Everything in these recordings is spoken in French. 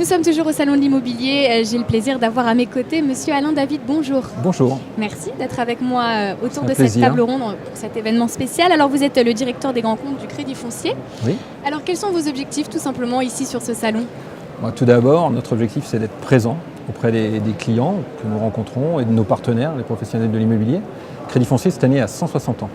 Nous sommes toujours au Salon de l'Immobilier. J'ai le plaisir d'avoir à mes côtés Monsieur Alain David. Bonjour. Bonjour. Merci d'être avec moi autour de plaisir. cette table ronde pour cet événement spécial. Alors vous êtes le directeur des grands comptes du Crédit Foncier. Oui. Alors quels sont vos objectifs tout simplement ici sur ce salon? Tout d'abord, notre objectif c'est d'être présent auprès des clients que nous rencontrons et de nos partenaires, les professionnels de l'immobilier. Crédit Foncier cette année a 160 ans.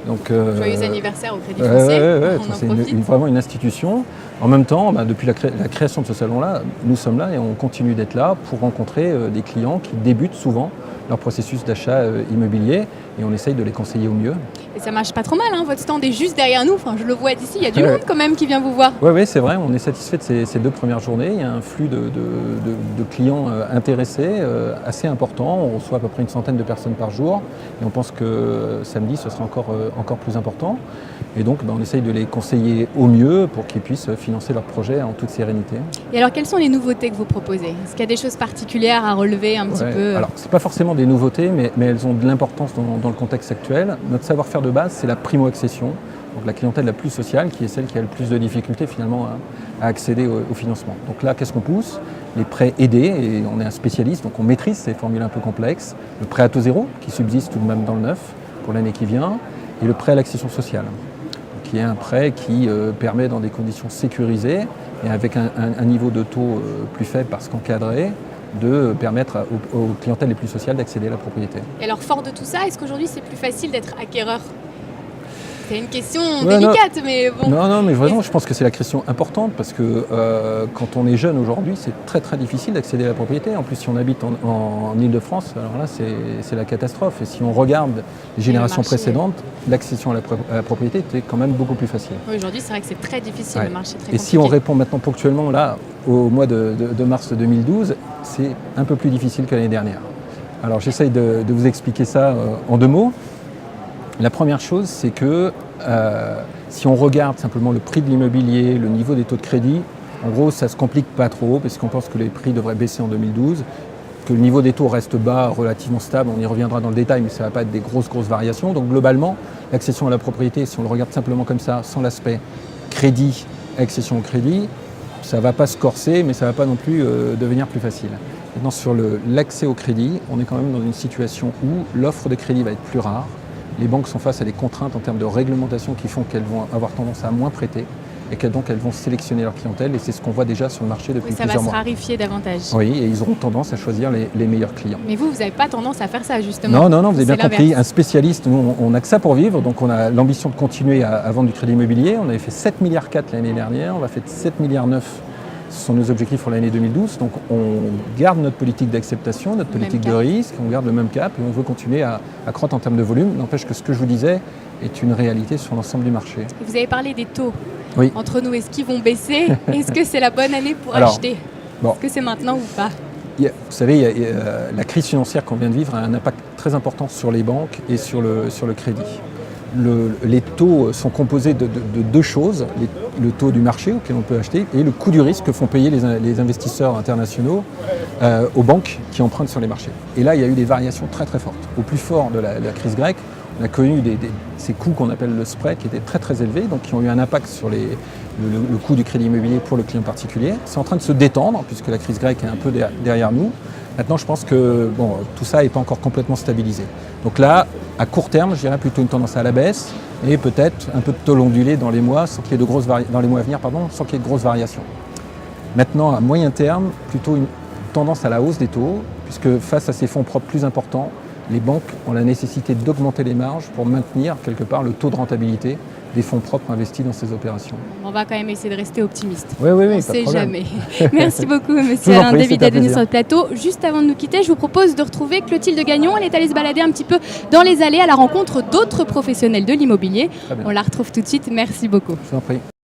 Donc, joyeux anniversaire au Crédit Foncier. C'est vraiment une institution. En même temps, depuis la création de ce salon-là, nous sommes là et on continue d'être là pour rencontrer des clients qui débutent souvent leur processus d'achat immobilier et on essaye de les conseiller au mieux. Et ça marche pas trop mal, hein. Votre stand est juste derrière nous, enfin, je le vois d'ici, il y a du monde quand même qui vient vous voir. Oui, c'est vrai, on est satisfait de ces 2 premières journées. Il y a un flux de clients intéressés assez important. On reçoit à peu près une centaine de personnes par jour et on pense que samedi ce sera encore plus important. Et donc on essaye de les conseiller au mieux pour qu'ils puissent financer leur projet en toute sérénité. Et alors quelles sont les nouveautés que vous proposez? Est-ce qu'il y a des choses particulières à relever un petit peu? Alors ce n'est pas forcément des nouveautés mais elles ont de l'importance dans le contexte actuel. Notre savoir-faire de base c'est la primo-accession, donc la clientèle la plus sociale qui est celle qui a le plus de difficultés finalement à accéder au financement. Donc là qu'est-ce qu'on pousse? Les prêts aidés, et on est un spécialiste donc on maîtrise ces formules un peu complexes. Le prêt à taux zéro qui subsiste tout de même dans le neuf pour l'année qui vient et le prêt à l'accession sociale, qui est un prêt qui permet dans des conditions sécurisées et avec un niveau de taux plus faible parce qu'encadré, de permettre aux clientèles les plus sociales d'accéder à la propriété. Et alors fort de tout ça, est-ce qu'aujourd'hui c'est plus facile d'être acquéreur? C'est une question délicate, mais bon. Non, mais vraiment, je pense que c'est la question importante parce que quand on est jeune aujourd'hui, c'est très difficile d'accéder à la propriété. En plus, si on habite en Ile-de-France, alors là, c'est la catastrophe. Et si on regarde les générations précédentes, l'accession à la propriété était quand même beaucoup plus facile. Oui, aujourd'hui, c'est vrai que c'est très difficile, le marché est très compliqué. Et si on répond maintenant ponctuellement, là, au mois de mars 2012, c'est un peu plus difficile que l'année dernière. Alors, j'essaye de vous expliquer ça en 2 mots. La première chose, c'est que si on regarde simplement le prix de l'immobilier, le niveau des taux de crédit, en gros, ça ne se complique pas trop parce qu'on pense que les prix devraient baisser en 2012, que le niveau des taux reste bas, relativement stable, on y reviendra dans le détail, mais ça ne va pas être des grosses variations. Donc globalement, l'accession à la propriété, si on le regarde simplement comme ça, sans l'aspect crédit, accession au crédit, ça ne va pas se corser, mais ça ne va pas non plus devenir plus facile. Maintenant, sur l'accès au crédit, on est quand même dans une situation où l'offre de crédit va être plus rare. Les banques sont face à des contraintes en termes de réglementation qui font qu'elles vont avoir tendance à moins prêter et qu'elles vont sélectionner leur clientèle et c'est ce qu'on voit déjà sur le marché depuis plusieurs mois. Ça va se raréfier davantage. Oui, et ils auront tendance à choisir les meilleurs clients. Mais vous n'avez pas tendance à faire ça justement? Non, vous avez bien compris. Un spécialiste, nous on n'a que ça pour vivre, donc on a l'ambition de continuer à vendre du crédit immobilier. On avait fait 7,4 milliards l'année dernière, on va faire 7,9 milliards. Ce sont nos objectifs pour l'année 2012. Donc on garde notre politique d'acceptation, notre politique de risque, on garde le même cap et on veut continuer à croître en termes de volume. N'empêche que ce que je vous disais est une réalité sur l'ensemble du marché. Vous avez parlé des taux. Oui. Entre nous, est-ce qu'ils vont baisser? Est-ce que c'est la bonne année pour acheter? Est-ce que c'est maintenant ou pas? Vous savez, la crise financière qu'on vient de vivre a un impact très important sur les banques et sur le crédit. Les taux sont composés de 2 choses, le taux du marché auquel on peut acheter et le coût du risque que font payer les investisseurs internationaux aux banques qui empruntent sur les marchés. Et là, il y a eu des variations très fortes. Au plus fort de la crise grecque, on a connu ces coûts qu'on appelle le spread qui étaient très élevés, donc qui ont eu un impact sur le coût du crédit immobilier pour le client particulier. C'est en train de se détendre puisque la crise grecque est un peu derrière nous. Maintenant, je pense que tout ça n'est pas encore complètement stabilisé. Donc là, à court terme, je dirais plutôt une tendance à la baisse et peut-être un peu de taux ondulé dans les mois dans les mois à venir, sans qu'il y ait de grosses variations. Maintenant, à moyen terme, plutôt une tendance à la hausse des taux, puisque face à ces fonds propres plus importants, les banques ont la nécessité d'augmenter les marges pour maintenir quelque part le taux de rentabilité des fonds propres investis dans ces opérations. On va quand même essayer de rester optimiste. Oui, on ne sait jamais. Merci beaucoup, monsieur Alain David, d'être venu sur le plateau. Juste avant de nous quitter, je vous propose de retrouver Clotilde Gagnon. Elle est allée se balader un petit peu dans les allées à la rencontre d'autres professionnels de l'immobilier. On la retrouve tout de suite. Merci beaucoup. Je vous en prie.